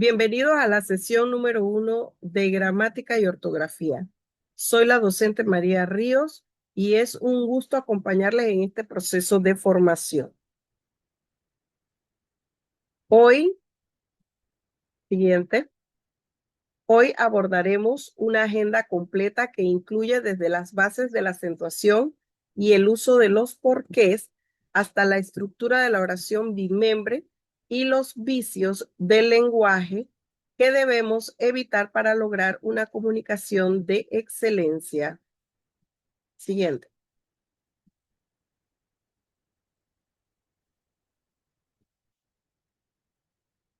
Bienvenidos a la sesión número 1 de gramática y ortografía. Soy la docente María Ríos y es un gusto acompañarles en este proceso de formación. Hoy, siguiente, hoy abordaremos una agenda completa que incluye desde las bases de la acentuación y el uso de los porqués hasta la estructura de la oración bimembre y los vicios del lenguaje que debemos evitar para lograr una comunicación de excelencia. Siguiente.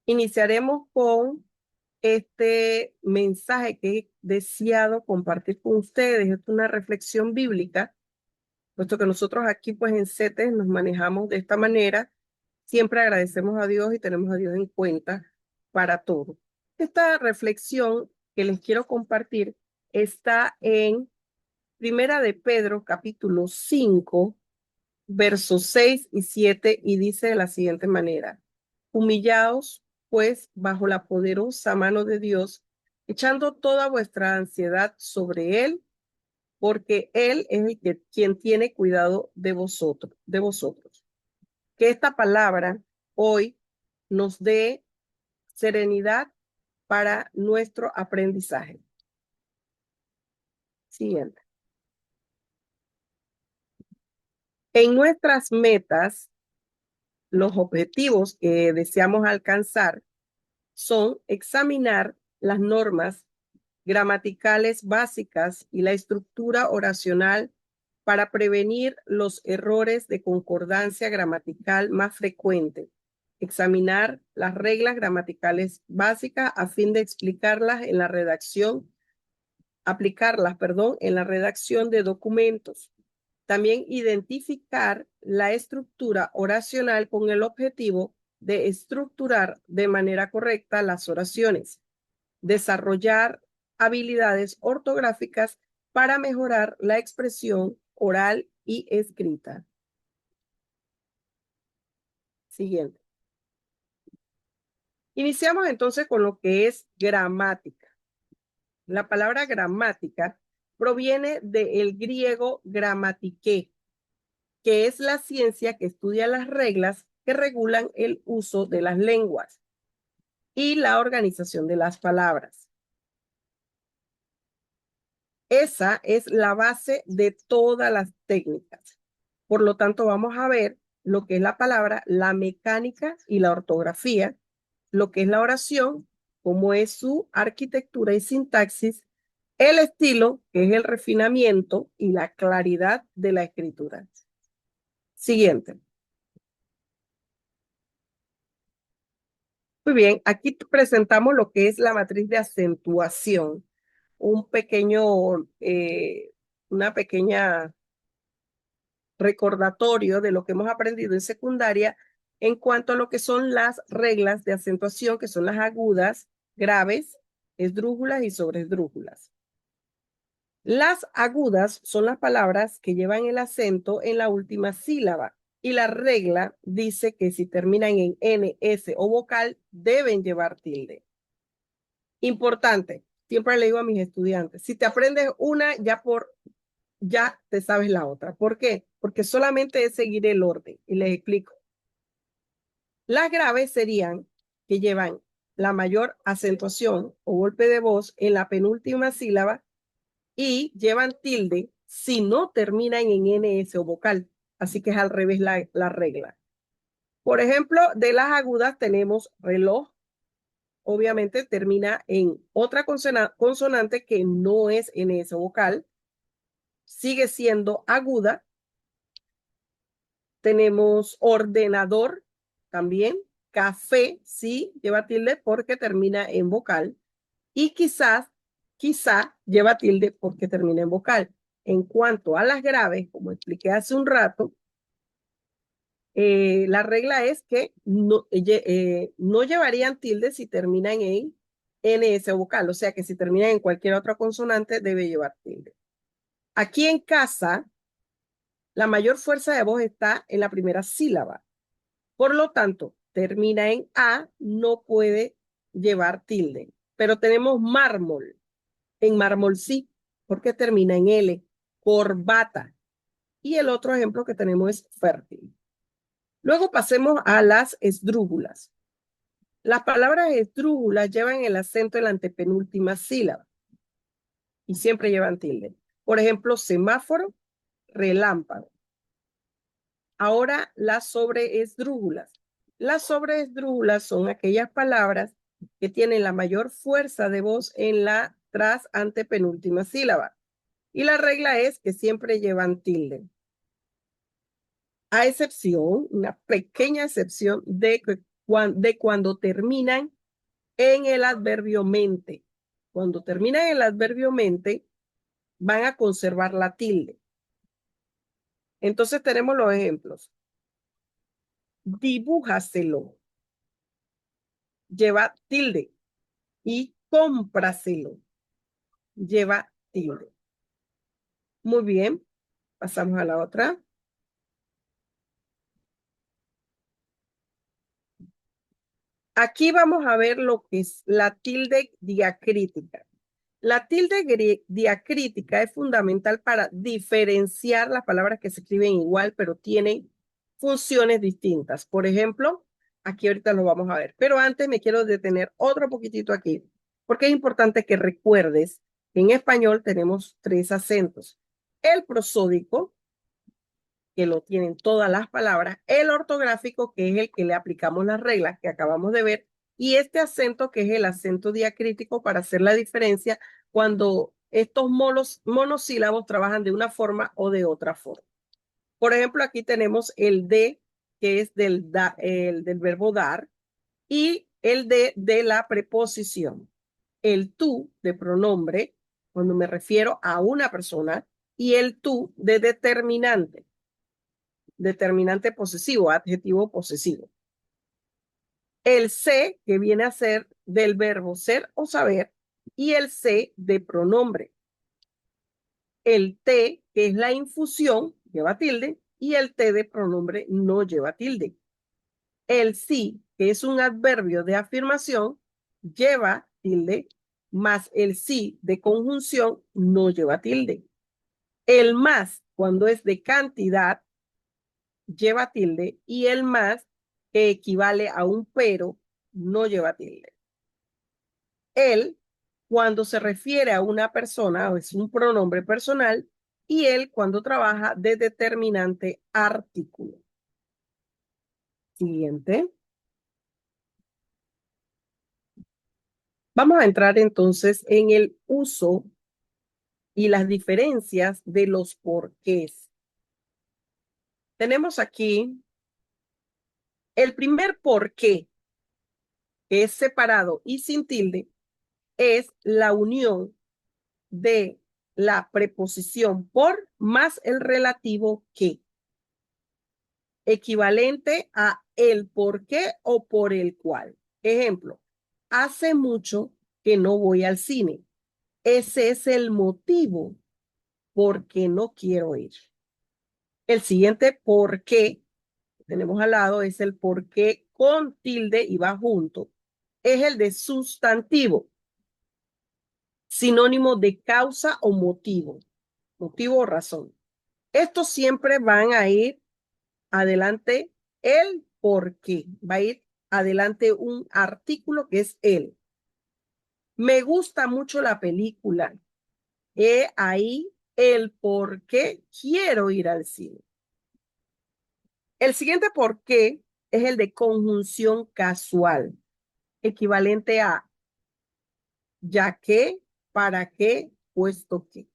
Iniciaremos con este mensaje que he deseado compartir con ustedes. Es una reflexión bíblica, puesto que nosotros aquí pues en CETES nos manejamos de esta manera. Siempre agradecemos a Dios y tenemos a Dios en cuenta para todo. Esta reflexión que les quiero compartir está en Primera de Pedro, capítulo 5, versos 6 y 7, y dice de la siguiente manera: humillaos, pues, bajo la poderosa mano de Dios, echando toda vuestra ansiedad sobre Él, porque Él es quien tiene cuidado de vosotros. Que esta palabra hoy nos dé serenidad para nuestro aprendizaje. Siguiente. En nuestras metas, los objetivos que deseamos alcanzar son examinar las normas gramaticales básicas y la estructura oracional para prevenir los errores de concordancia gramatical más frecuentes. Examinar las reglas gramaticales básicas a fin de explicarlas en la redacción, aplicarlas, perdón, en la redacción de documentos. También identificar la estructura oracional con el objetivo de estructurar de manera correcta las oraciones. Desarrollar habilidades ortográficas para mejorar la expresión oral y escrita. Siguiente. Iniciamos entonces con lo que es gramática. La palabra gramática proviene del griego gramatike, que es la ciencia que estudia las reglas que regulan el uso de las lenguas y la organización de las palabras. Esa es la base de todas las técnicas. Por lo tanto, vamos a ver lo que es la palabra, la mecánica y la ortografía, lo que es la oración, cómo es su arquitectura y sintaxis, el estilo, que es el refinamiento y la claridad de la escritura. Siguiente. Muy bien, aquí presentamos lo que es la matriz de acentuación, un pequeño, una pequeña recordatorio de lo que hemos aprendido en secundaria en cuanto a lo que son las reglas de acentuación, que son las agudas, graves, esdrújulas y sobresdrújulas. Las agudas son las palabras que llevan el acento en la última sílaba y la regla dice que si terminan en N, S o vocal deben llevar tilde. Importante, siempre le digo a mis estudiantes, si te aprendes una, ya te sabes la otra. ¿Por qué? Porque solamente es seguir el orden. Y les explico. Las graves serían que llevan la mayor acentuación o golpe de voz en la penúltima sílaba y llevan tilde si no terminan en NS o vocal. Así que es al revés la regla. Por ejemplo, de las agudas tenemos reloj. Obviamente termina en otra consonante que no es NS o vocal. Sigue siendo aguda. Tenemos ordenador también. Café, sí, lleva tilde porque termina en vocal. Y quizá lleva tilde porque termina en vocal. En cuanto a las graves, como expliqué hace un rato, la regla es que no llevarían tilde si terminan en NS vocal. O sea que si terminan en cualquier otra consonante, debe llevar tilde. Aquí en casa, la mayor fuerza de voz está en la primera sílaba. Por lo tanto, termina en A, no puede llevar tilde. Pero tenemos mármol. En mármol sí, porque termina en L. Corbata. Y el otro ejemplo que tenemos es fértil. Luego pasemos a las esdrújulas. Las palabras esdrújulas llevan el acento en la antepenúltima sílaba y siempre llevan tilde. Por ejemplo, semáforo, relámpago. Ahora las sobreesdrújulas. Las sobreesdrújulas son aquellas palabras que tienen la mayor fuerza de voz en la tras antepenúltima sílaba. Y la regla es que siempre llevan tilde. A excepción, una pequeña excepción de cuando terminan en el adverbio mente. Cuando terminan en el adverbio mente, van a conservar la tilde. Entonces tenemos los ejemplos. Dibújaselo. Lleva tilde. Y cómpraselo. Lleva tilde. Muy bien. Pasamos a la otra. Aquí vamos a ver lo que es la tilde diacrítica. La tilde diacrítica es fundamental para diferenciar las palabras que se escriben igual, pero tienen funciones distintas. Por ejemplo, aquí ahorita lo vamos a ver. Pero antes me quiero detener otro poquitito aquí, porque es importante que recuerdes que en español tenemos 3 acentos. El prosódico, que lo tienen todas las palabras, el ortográfico, que es el que le aplicamos las reglas que acabamos de ver, y este acento, que es el acento diacrítico, para hacer la diferencia cuando estos monosílabos trabajan de una forma o de otra forma. Por ejemplo, aquí tenemos el de, que es del verbo dar, y el de la preposición. El tú de pronombre, cuando me refiero a una persona, y el tú de determinante. Determinante posesivo, adjetivo posesivo. El se, que viene a ser del verbo ser o saber, y el se de pronombre. El te, que es la infusión, lleva tilde, y el te de pronombre no lleva tilde. El sí, que es un adverbio de afirmación, lleva tilde, más el sí de conjunción no lleva tilde. El más, cuando es de cantidad, lleva tilde, y el más, que equivale a un pero, no lleva tilde. Él, cuando se refiere a una persona, es un pronombre personal, y él cuando trabaja de determinante artículo. Siguiente. Vamos a entrar entonces en el uso y las diferencias de los porqués. Tenemos aquí el primer porqué, que es separado y sin tilde, es la unión de la preposición por más el relativo que, equivalente a el por qué o por el cual. Ejemplo, hace mucho que no voy al cine. Ese es el motivo por qué no quiero ir. El siguiente por qué que tenemos al lado es el por qué con tilde y va junto. Es el de sustantivo, sinónimo de causa o motivo o razón. Estos siempre van a ir adelante el por qué. Va a ir adelante un artículo que es el. Me gusta mucho la película. He ahí el por qué quiero ir al cine. El siguiente por qué es el de conjunción casual, equivalente a ya que, para qué, puesto que.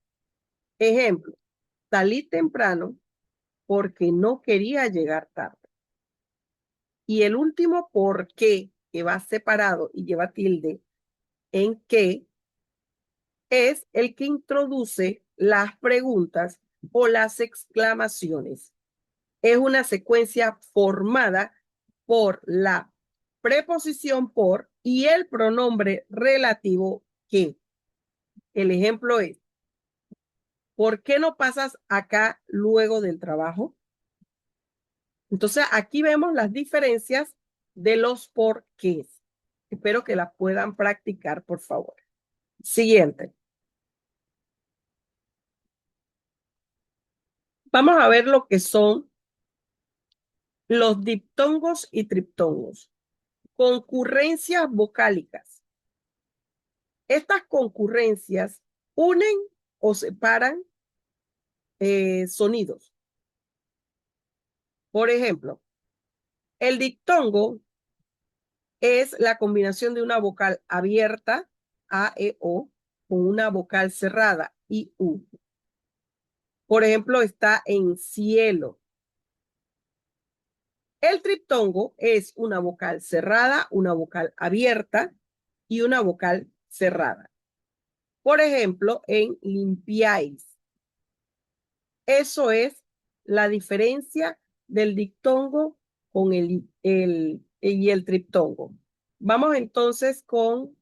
Ejemplo, salí temprano porque no quería llegar tarde. Y el último por qué, que va separado y lleva tilde en qué, es el que introduce las preguntas o las exclamaciones. Es una secuencia formada por la preposición por y el pronombre relativo que. El ejemplo es, ¿por qué no pasas acá luego del trabajo? Entonces, aquí vemos las diferencias de los porqués. Espero que la puedan practicar, por favor. Siguiente. Vamos a ver lo que son los diptongos y triptongos. Concurrencias vocálicas. Estas concurrencias unen o separan sonidos. Por ejemplo, el diptongo es la combinación de una vocal abierta, A, E, O, con una vocal cerrada, I, U. Por ejemplo, está en cielo. El triptongo es una vocal cerrada, una vocal abierta y una vocal cerrada. Por ejemplo, en limpiáis. Eso es la diferencia del diptongo con el triptongo. Vamos entonces con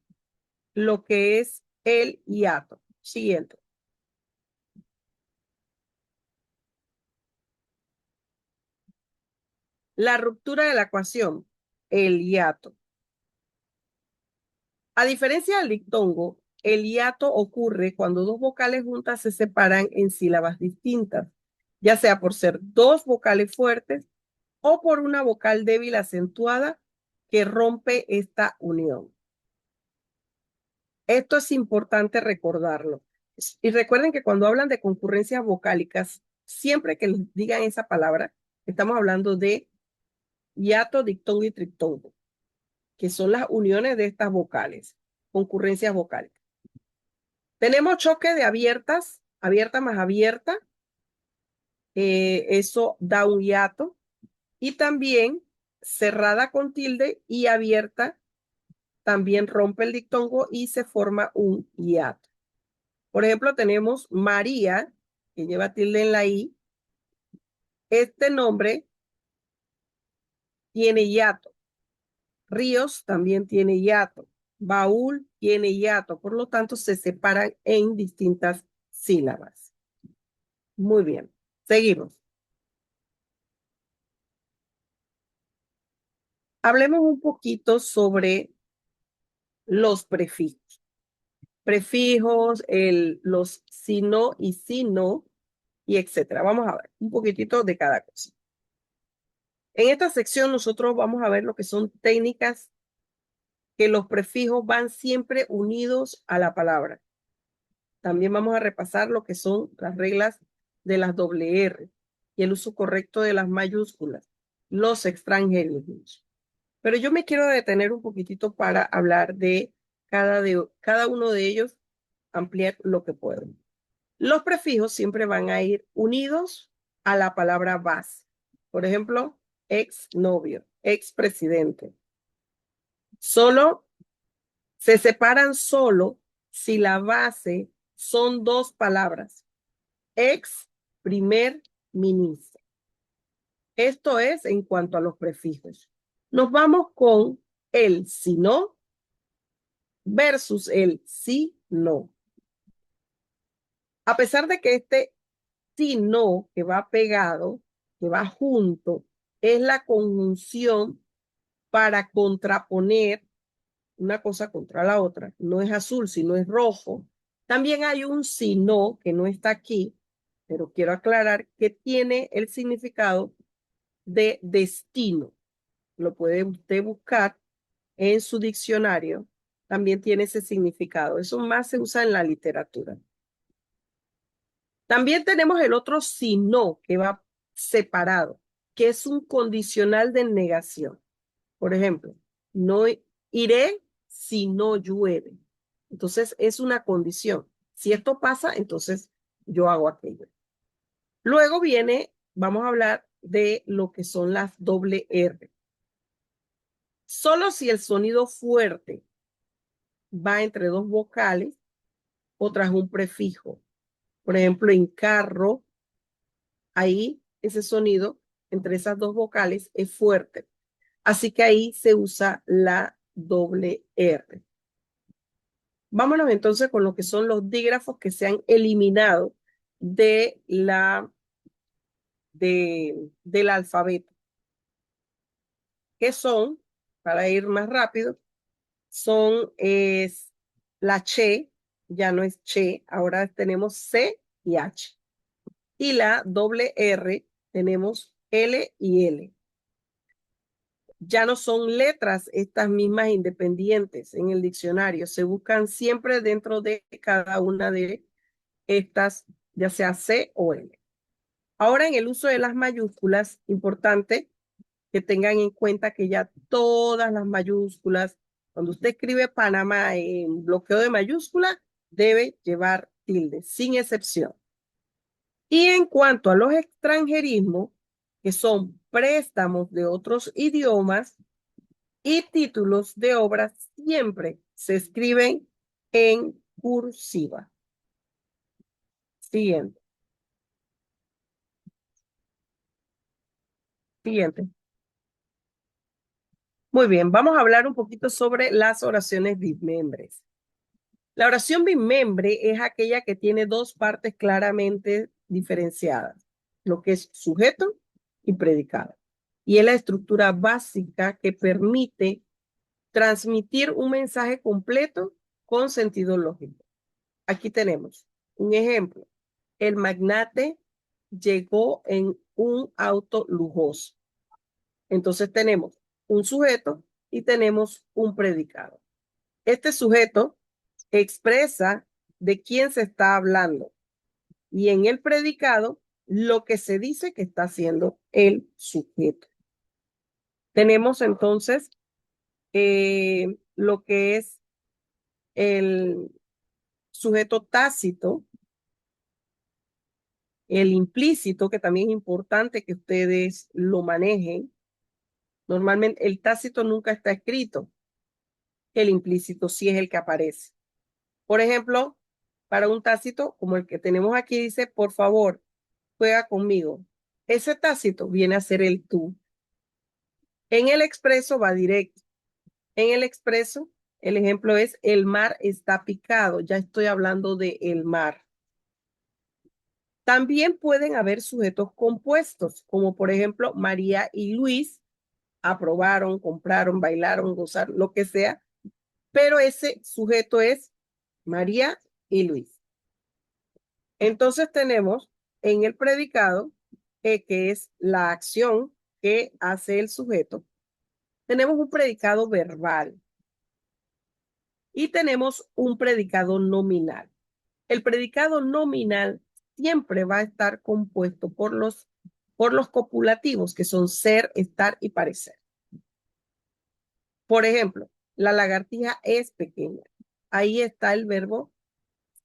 lo que es el hiato. Siguiente. La ruptura de la ecuación, el hiato. A diferencia del diptongo, el hiato ocurre cuando dos vocales juntas se separan en sílabas distintas, ya sea por ser dos vocales fuertes o por una vocal débil acentuada que rompe esta unión. Esto es importante recordarlo. Y recuerden que cuando hablan de concurrencias vocálicas, siempre que les digan esa palabra, estamos hablando de hiato, diptongo y triptongo, que son las uniones de estas vocales, concurrencias vocálicas. Tenemos choque de abiertas, abierta más abierta, eso da un hiato, y también cerrada con tilde y abierta también rompe el diptongo y se forma un hiato. Por ejemplo, tenemos María, que lleva tilde en la I. Este nombre tiene hiato. Ríos también tiene hiato. Baúl tiene hiato. Por lo tanto, se separan en distintas sílabas. Muy bien. Seguimos. Hablemos un poquito sobre los prefijos. Prefijos, los si no y si no, y etcétera. Vamos a ver un poquitito de cada cosa. En esta sección nosotros vamos a ver lo que son técnicas que los prefijos van siempre unidos a la palabra. También vamos a repasar lo que son las reglas de las doble R y el uso correcto de las mayúsculas, los extranjeros. Pero yo me quiero detener un poquitito para hablar de cada uno de ellos, ampliar lo que puedo. Los prefijos siempre van a ir unidos a la palabra base. Por ejemplo, ex novio, ex presidente. Se separan solo si la base son dos palabras. Ex primer ministro. Esto es en cuanto a los prefijos. Nos vamos con el si no versus el sí no. A pesar de que este si no que va pegado, que va junto, es la conjunción para contraponer una cosa contra la otra. No es azul, sino es rojo. También hay un si no que no está aquí, pero quiero aclarar que tiene el significado de destino. Lo puede usted buscar en su diccionario. También tiene ese significado. Eso más se usa en la literatura. También tenemos el otro si no, que va separado, que es un condicional de negación. Por ejemplo, no iré si no llueve. Entonces es una condición. Si esto pasa, entonces yo hago aquello. Luego viene, vamos a hablar de lo que son las doble R. Solo si el sonido fuerte va entre dos vocales o tras un prefijo. Por ejemplo, en carro, ahí ese sonido entre esas dos vocales es fuerte. Así que ahí se usa la doble R. Vámonos entonces con lo que son los dígrafos que se han eliminado del alfabeto, que son, para ir más rápido, es la che, ya no es che, ahora tenemos C y H. Y la doble R tenemos L y L. Ya no son letras estas mismas independientes en el diccionario, se buscan siempre dentro de cada una de estas, ya sea C o L. Ahora en el uso de las mayúsculas, importante que tengan en cuenta que ya todas las mayúsculas, cuando usted escribe Panamá en bloqueo de mayúscula, debe llevar tilde, sin excepción. Y en cuanto a los extranjerismos, que son préstamos de otros idiomas y títulos de obras, siempre se escriben en cursiva. Siguiente. Siguiente. Muy bien, vamos a hablar un poquito sobre las oraciones bimembres. La oración bimembre es aquella que tiene dos partes claramente diferenciadas, lo que es sujeto y predicado. Y es la estructura básica que permite transmitir un mensaje completo con sentido lógico. Aquí tenemos un ejemplo. El magnate llegó en un auto lujoso. Entonces tenemos un sujeto y tenemos un predicado. Este sujeto expresa de quién se está hablando y en el predicado lo que se dice que está haciendo el sujeto. Tenemos entonces lo que es el sujeto tácito, el implícito, que también es importante que ustedes lo manejen. Normalmente el tácito nunca está escrito, el implícito sí es el que aparece. Por ejemplo, para un tácito como el que tenemos aquí dice, por favor, juega conmigo. Ese tácito viene a ser el tú. En el expreso va directo. En el expreso, el ejemplo es el mar está picado. Ya estoy hablando de el mar. También pueden haber sujetos compuestos, como por ejemplo María y Luis aprobaron, compraron, bailaron, gozaron, lo que sea, pero ese sujeto es María y Luis. Entonces tenemos en el predicado, que es la acción que hace el sujeto, tenemos un predicado verbal y tenemos un predicado nominal. El predicado nominal siempre va a estar compuesto por los copulativos, que son ser, estar y parecer. Por ejemplo, la lagartija es pequeña. Ahí está el verbo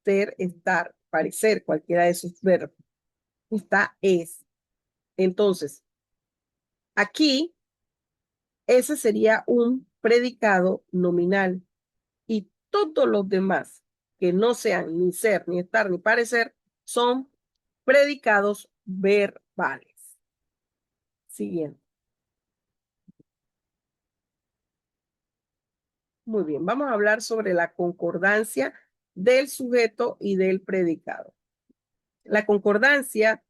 ser, estar, parecer, cualquiera de esos verbos. Está es. Entonces, aquí, ese sería un predicado nominal. Y todos los demás que no sean ni ser, ni estar, ni parecer, son predicados verbales. Siguiente. Muy bien, vamos a hablar sobre la concordancia del sujeto y del predicado. La concordancia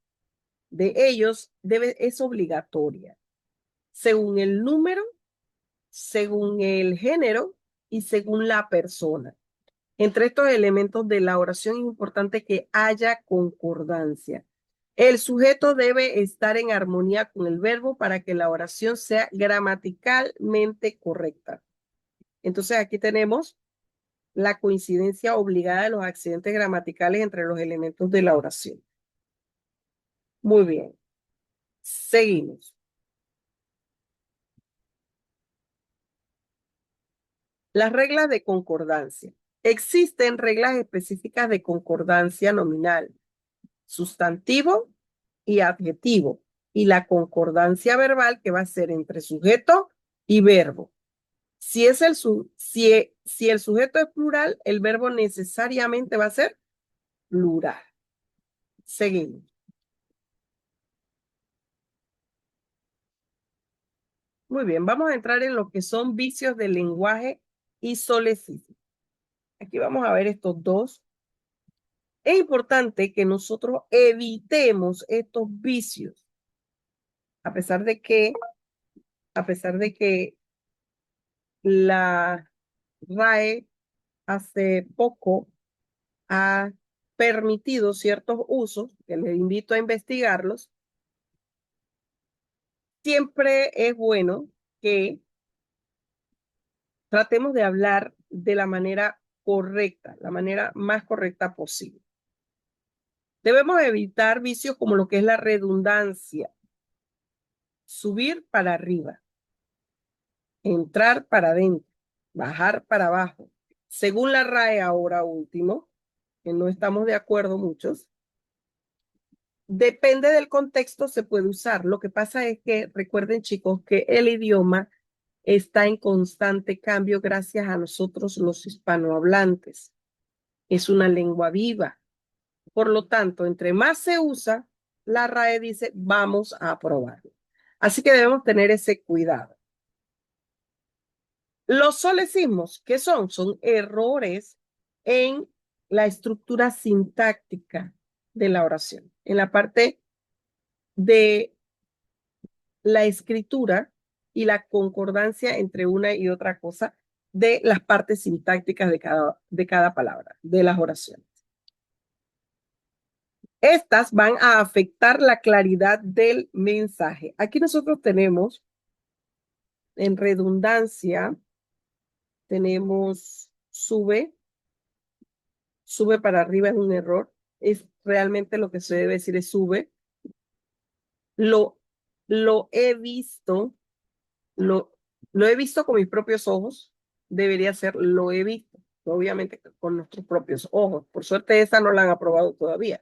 de ellos es obligatoria, según el número, según el género y según la persona. Entre estos elementos de la oración es importante que haya concordancia. El sujeto debe estar en armonía con el verbo para que la oración sea gramaticalmente correcta. Entonces aquí tenemos la coincidencia obligada de los accidentes gramaticales entre los elementos de la oración. Muy bien. Seguimos. Las reglas de concordancia. Existen reglas específicas de concordancia nominal, sustantivo y adjetivo, y la concordancia verbal que va a ser entre sujeto y verbo. Si el sujeto es plural, el verbo necesariamente va a ser plural. Seguimos. Muy bien, vamos a entrar en lo que son vicios del lenguaje y solecismo. Aquí vamos a ver estos dos. Es importante que nosotros evitemos estos vicios, a pesar de que la RAE hace poco ha permitido ciertos usos, que les invito a investigarlos. Siempre es bueno que tratemos de hablar de la manera correcta, la manera más correcta posible. Debemos evitar vicios como lo que es la redundancia, subir para arriba, entrar para adentro, bajar para abajo. Según la RAE ahora último, que no estamos de acuerdo muchos, depende del contexto se puede usar. Lo que pasa es que recuerden chicos que el idioma está en constante cambio gracias a nosotros los hispanohablantes. Es una lengua viva. Por lo tanto, entre más se usa, la RAE dice vamos a aprobarlo. Así que debemos tener ese cuidado. Los solecismos, ¿qué son? Son errores en la estructura sintáctica de la oración. En la parte de la escritura y la concordancia entre una y otra cosa de las partes sintácticas de cada palabra, de las oraciones. Estas van a afectar la claridad del mensaje. Aquí nosotros tenemos en redundancia, tenemos sube para arriba es un error. Es realmente lo que se debe decir es sube. Lo he visto, lo he visto con mis propios ojos. Debería ser lo he visto, obviamente con nuestros propios ojos. Por suerte esa no la han aprobado todavía.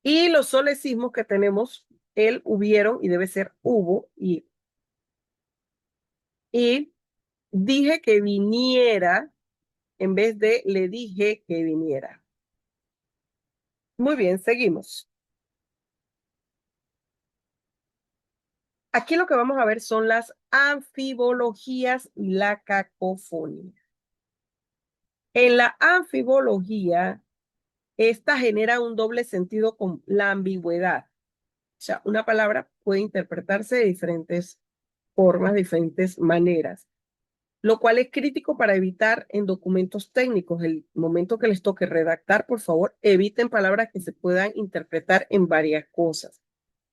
Y los solecismos que tenemos, el hubieron y debe ser hubo y dije que viniera en vez de le dije que viniera. Muy bien, seguimos. Aquí lo que vamos a ver son las anfibologías y la cacofonía. En la anfibología, esta genera un doble sentido con la ambigüedad. O sea, una palabra puede interpretarse de diferentes formas, diferentes maneras, lo cual es crítico para evitar en documentos técnicos. El momento que les toque redactar, por favor, eviten palabras que se puedan interpretar en varias cosas.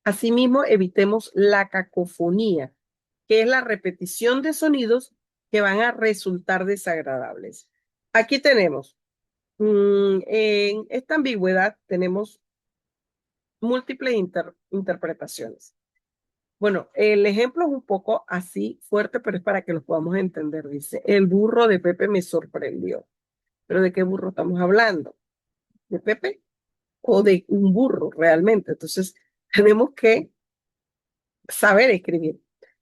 Asimismo, evitemos la cacofonía, que es la repetición de sonidos que van a resultar desagradables. Aquí tenemos, en esta ambigüedad tenemos múltiples interpretaciones. Bueno, el ejemplo es un poco así fuerte, pero es para que lo podamos entender. Dice, el burro de Pepe me sorprendió. ¿Pero de qué burro estamos hablando? ¿De Pepe o de un burro realmente? Entonces, tenemos que saber escribir.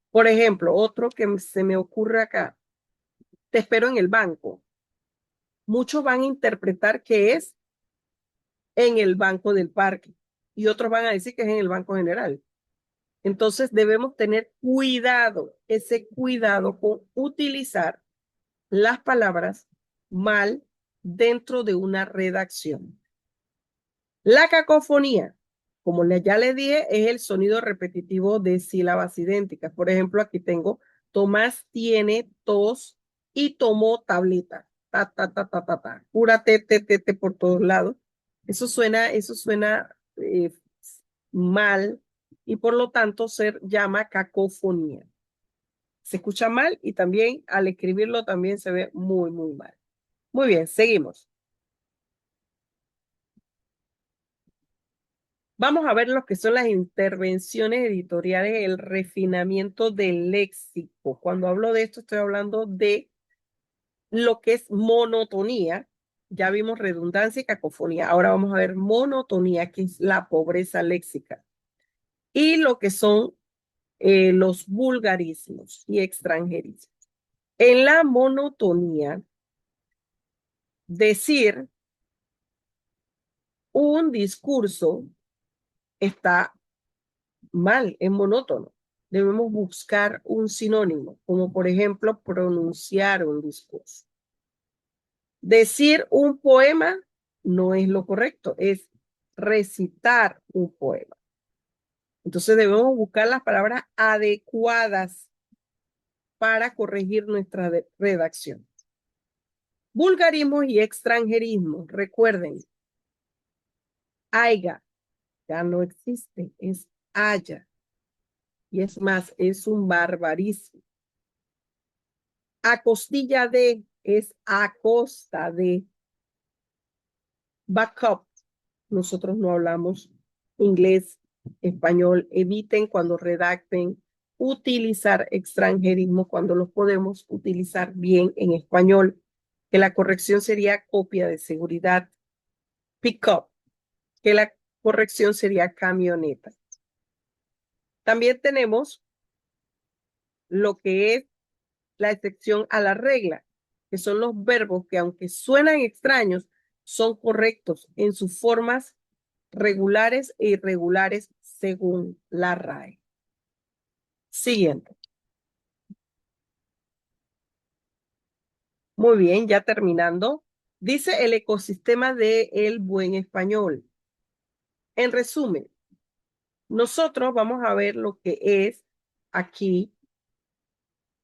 Por ejemplo, otro que se me ocurre acá, te espero en el banco. Muchos van a interpretar que es en el banco del parque y otros van a decir que es en el banco general. Entonces debemos tener cuidado, ese cuidado con utilizar las palabras mal dentro de una redacción. La cacofonía, como ya le dije, es el sonido repetitivo de sílabas idénticas. Por ejemplo, aquí tengo, Tomás tiene tos y tomó tableta. Ta, ta, ta, ta, ta, ta. Pura te por todos lados. Eso suena mal y por lo tanto se llama cacofonía. Se escucha mal y también al escribirlo también se ve muy, muy mal. Muy bien, seguimos. Vamos a ver lo que son las intervenciones editoriales, el refinamiento del léxico. Cuando hablo de esto, estoy hablando de lo que es monotonía. Ya vimos redundancia y cacofonía. Ahora vamos a ver monotonía, que es la pobreza léxica. Y lo que son los vulgarismos y extranjerismos. En la monotonía, decir un discurso está mal, es monótono. Debemos buscar un sinónimo, como por ejemplo pronunciar un discurso. Decir un poema no es lo correcto, es recitar un poema. Entonces debemos buscar las palabras adecuadas para corregir nuestra redacción. Vulgarismo y extranjerismo. Recuerden, haya ya no existe, es haya. Y es más, es un barbarismo. A costilla de es a costa de. Backup. Nosotros no hablamos inglés, español. Eviten cuando redacten utilizar extranjerismo cuando los podemos utilizar bien en español, que la corrección sería copia de seguridad. Pickup, que la corrección sería camioneta. También tenemos lo que es la excepción a la regla, que son los verbos que aunque suenan extraños, son correctos en sus formas regulares e irregulares según la RAE. Siguiente. Muy bien, ya terminando. Dice el ecosistema del buen español. En resumen, nosotros vamos a ver lo que es aquí.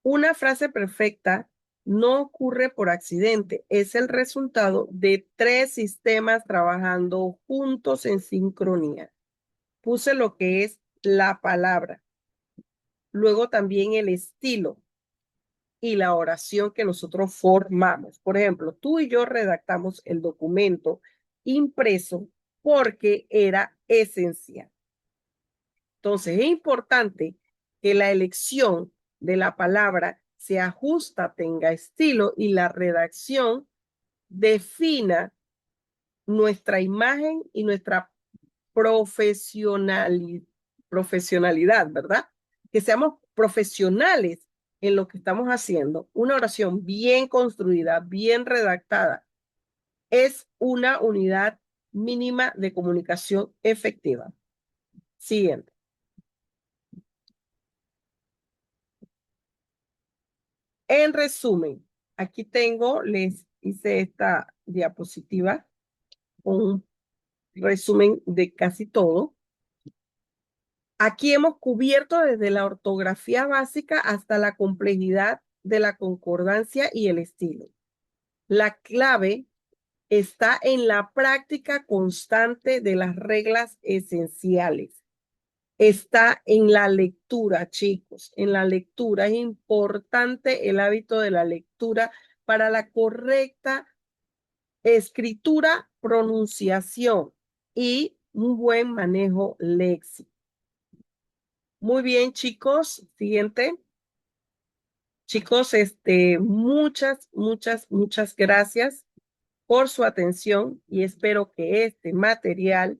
Una frase perfecta no ocurre por accidente, es el resultado de tres sistemas trabajando juntos en sincronía. Puse lo que es la palabra, luego también el estilo y la oración que nosotros formamos. Por ejemplo, tú y yo redactamos el documento impreso porque era esencial. Entonces, es importante que la elección de la palabra se ajusta, tenga estilo y la redacción defina nuestra imagen y nuestra profesionalidad, ¿verdad? Que seamos profesionales en lo que estamos haciendo. Una oración bien construida, bien redactada, es una unidad mínima de comunicación efectiva. Siguiente. En resumen, aquí tengo, les hice esta diapositiva con un resumen de casi todo. Aquí hemos cubierto desde la ortografía básica hasta la complejidad de la concordancia y el estilo. La clave está en la práctica constante de las reglas esenciales. Está en la lectura, chicos. En la lectura es importante el hábito de la lectura para la correcta escritura, pronunciación y un buen manejo léxico. Muy bien, chicos. Siguiente. Chicos, muchas gracias por su atención y espero que este material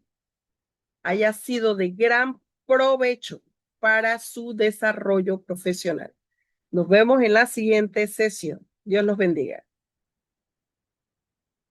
haya sido de gran provecho para su desarrollo profesional. Nos vemos en la siguiente sesión. Dios los bendiga.